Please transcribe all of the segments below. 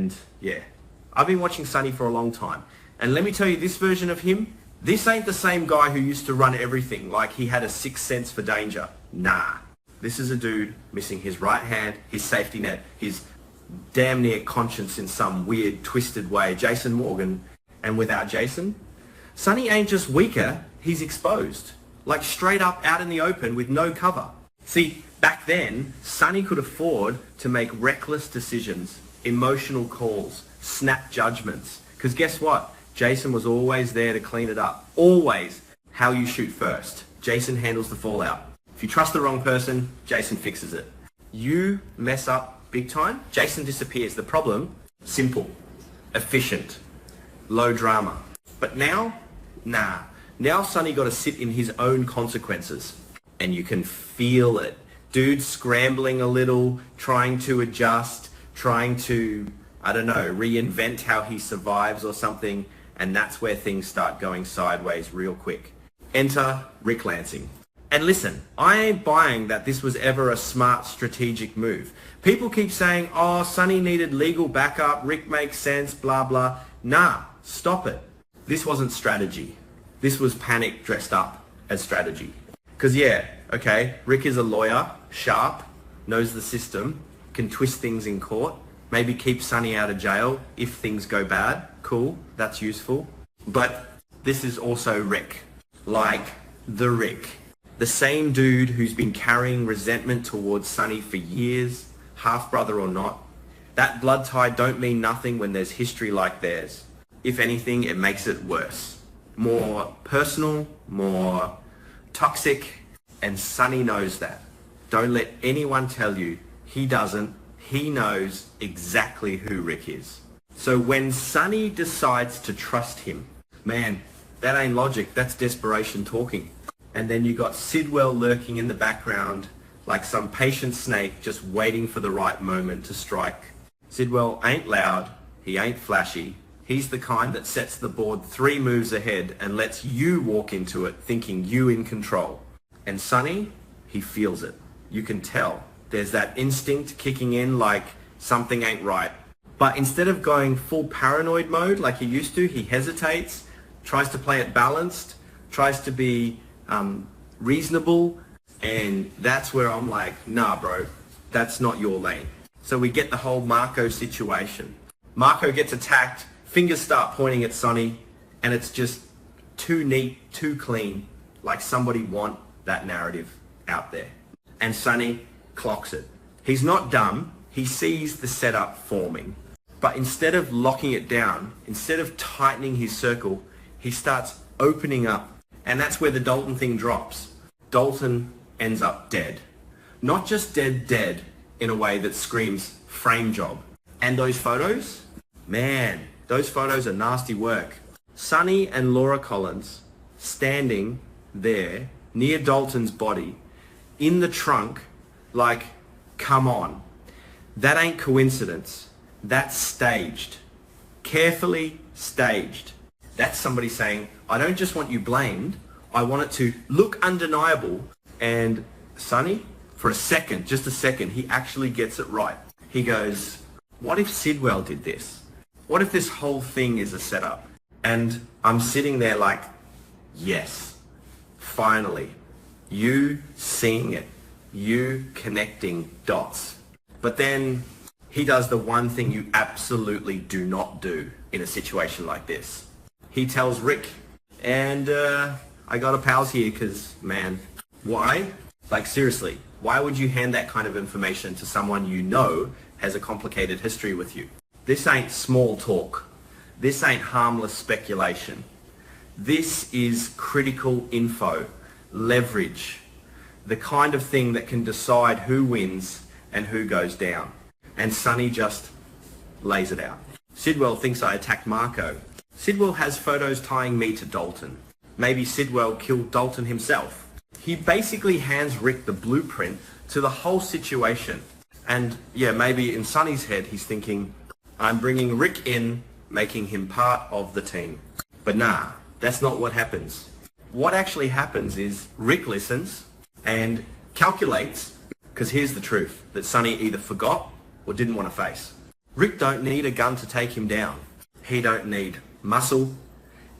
And yeah, I've been watching Sonny for a long time. And let me tell you, this version of him, this ain't the same guy who used to run everything like he had a sixth sense for danger. Nah. This is a dude missing his right hand, his safety net, his damn near conscience in some weird, twisted way. Jason Morgan. And without Jason, Sonny ain't just weaker, he's exposed. Like straight up out in the open with no cover. See, back then, Sonny could afford to make reckless decisions, emotional calls, snap judgments. Because guess what? Jason was always there to clean it up. Always. How you shoot first. Jason handles the fallout. If you trust the wrong person, Jason fixes it. You mess up big time, Jason disappears. The problem, simple, efficient, low drama. But now, nah. Now Sonny got to sit in his own consequences. And you can feel it. Dude scrambling a little, trying to adjust, trying to, I don't know, reinvent how he survives or something. And that's where things start going sideways real quick. Enter Rick Lansing. And listen, I ain't buying that this was ever a smart strategic move. People keep saying, oh, Sonny needed legal backup, Rick makes sense, blah, blah. Nah, stop it. This wasn't strategy. This was panic dressed up as strategy. Because yeah, okay, Rick is a lawyer, sharp, knows the system, can twist things in court, maybe keep Sonny out of jail if things go bad. Cool, that's useful. But this is also Rick. Like the Rick. The same dude who's been carrying resentment towards Sonny for years, half-brother or not. That blood tie don't mean nothing when there's history like theirs. If anything, it makes it worse. More personal, more toxic, and Sonny knows that. Don't let anyone tell you he doesn't. He knows exactly who Rick is. So when Sonny decides to trust him, man, that ain't logic, that's desperation talking. And then you got Sidwell lurking in the background like some patient snake just waiting for the right moment to strike. Sidwell ain't loud, he ain't flashy. He's the kind that sets the board 3 moves ahead and lets you walk into it thinking you in control. And Sonny, he feels it. You can tell. There's that instinct kicking in like something ain't right. But instead of going full paranoid mode like he used to, he hesitates, tries to play it balanced, tries to be reasonable, and that's where I'm like, nah bro, that's not your lane. So we get the whole Marco situation. Marco gets attacked, fingers start pointing at Sonny, and it's just too neat, too clean, like somebody want that narrative out there. And Sonny clocks it. He's not dumb, he sees the setup forming. But instead of locking it down, instead of tightening his circle, he starts opening up. And that's where the Dalton thing drops. Dalton ends up dead. Not just dead in a way that screams frame job. And those photos? Man, those photos are nasty work. Sonny and Laura Collins standing there near Dalton's body in the trunk like, come on. That ain't coincidence. That's staged. Carefully staged. That's somebody saying, I don't just want you blamed, I want it to look undeniable. And Sonny, for a second, just a second, he actually gets it right. He goes, what if Sidwell did this? What if this whole thing is a setup? And I'm sitting there like, yes, finally, you seeing it, you connecting dots. But then he does the one thing you absolutely do not do in a situation like this. He tells Rick, and I got a pals here because, man, why? Like seriously, why would you hand that kind of information to someone you know has a complicated history with you? This ain't small talk. This ain't harmless speculation. This is critical info, leverage, the kind of thing that can decide who wins and who goes down. And Sonny just lays it out. Sidwell thinks I attacked Marco. Sidwell has photos tying me to Dalton. Maybe Sidwell killed Dalton himself. He basically hands Rick the blueprint to the whole situation. And yeah, maybe in Sonny's head he's thinking, I'm bringing Rick in, making him part of the team. But nah, that's not what happens. What actually happens is Rick listens and calculates, because here's the truth, that Sonny either forgot or didn't want to face. Rick don't need a gun to take him down. He don't need muscle.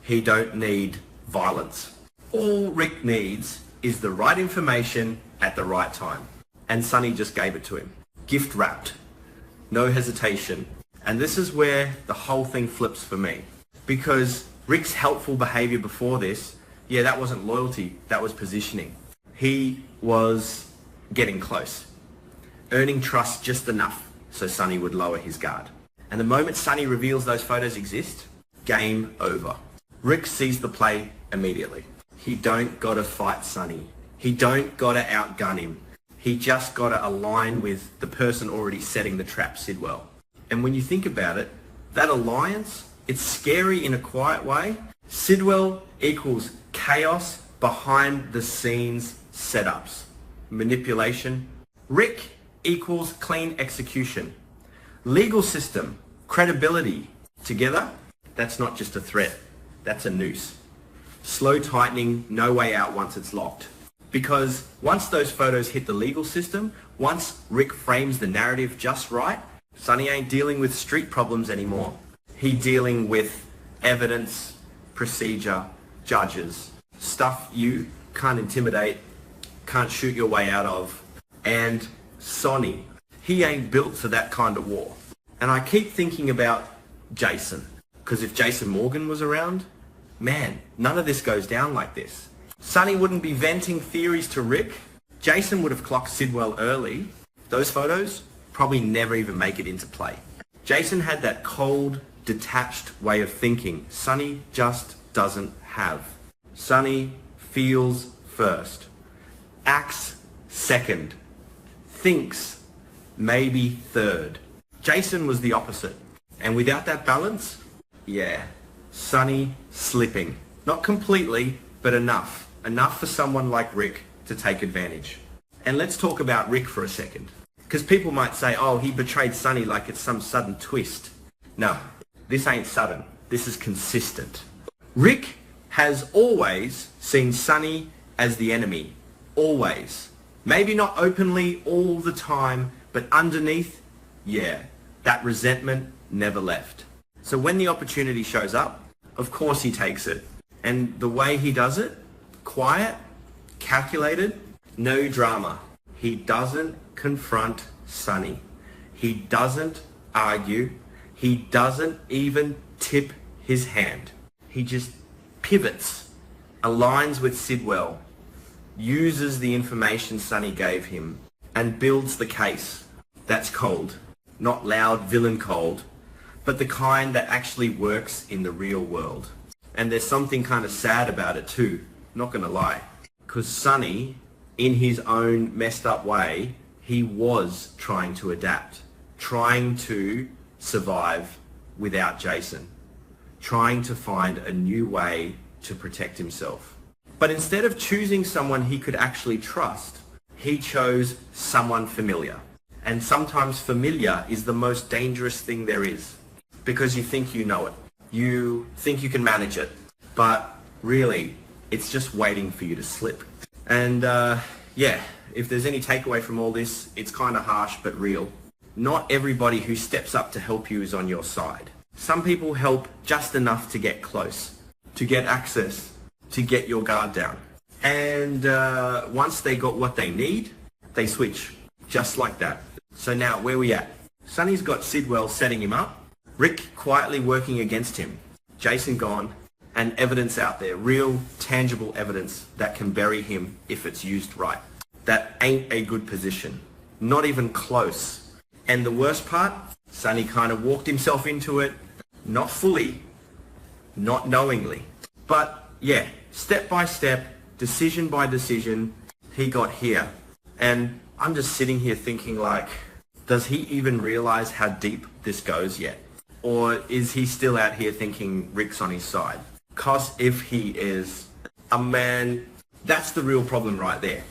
He don't need violence. All Rick needs is the right information at the right time. And Sonny just gave it to him. Gift wrapped. No hesitation. And this is where the whole thing flips for me. Because Rick's helpful behavior before this, yeah, that wasn't loyalty, that was positioning. He was getting close, earning trust just enough so Sonny would lower his guard. And the moment Sonny reveals those photos exist, game over. Rick sees the play immediately. He don't gotta fight Sonny. He don't gotta outgun him. He just gotta align with the person already setting the trap, Sidwell. And when you think about it, that alliance, it's scary in a quiet way. Sidwell equals chaos behind the scenes setups, manipulation. Rick equals clean execution. Legal system, credibility. Together, that's not just a threat, that's a noose. Slow tightening, no way out once it's locked. Because once those photos hit the legal system, once Rick frames the narrative just right, Sonny ain't dealing with street problems anymore. He's dealing with evidence, procedure, judges, stuff you can't intimidate, can't shoot your way out of. And Sonny, he ain't built for that kind of war. And I keep thinking about Jason, because if Jason Morgan was around, man, none of this goes down like this. Sonny wouldn't be venting theories to Rick. Jason would have clocked Sidwell early. Those photos probably never even make it into play. Jason had that cold, detached way of thinking Sonny just doesn't have. Sonny feels first, acts second, thinks maybe third. Jason was the opposite. And without that balance, yeah, Sonny slipping. Not completely, but enough. Enough for someone like Rick to take advantage. And let's talk about Rick for a second. Because people might say, oh, he betrayed Sonny like it's some sudden twist. No, this ain't sudden. This is consistent. Rick has always seen Sonny as the enemy. Always. Maybe not openly all the time, but underneath, yeah, that resentment never left. So when the opportunity shows up, of course he takes it. And the way he does it, quiet, calculated, no drama. He doesn't confront Sonny. He doesn't argue. He doesn't even tip his hand. He just pivots, aligns with Sidwell, uses the information Sonny gave him, and builds the case. That's cold. Not loud villain cold, but the kind that actually works in the real world. And there's something kind of sad about it too, not gonna lie. Because Sonny, in his own messed up way, he was trying to adapt, trying to survive without Jason, trying to find a new way to protect himself. But instead of choosing someone he could actually trust, he chose someone familiar. And sometimes familiar is the most dangerous thing there is, because you think you know it. You think you can manage it, but really, it's just waiting for you to slip. And yeah, if there's any takeaway from all this, it's kind of harsh but real. Not everybody who steps up to help you is on your side. Some people help just enough to get close, to get access, to get your guard down. And once they got what they need, they switch, just like that. So now, where we at? Sonny's got Sidwell setting him up, Rick quietly working against him, Jason gone, and evidence out there, real, tangible evidence that can bury him if it's used right. That ain't a good position. Not even close. And the worst part, Sonny kind of walked himself into it, not fully, not knowingly. But yeah, step by step, decision by decision, he got here. And I'm just sitting here thinking like, does he even realize how deep this goes yet? Or is he still out here thinking Rick's on his side? Because if he is, a man, that's the real problem right there.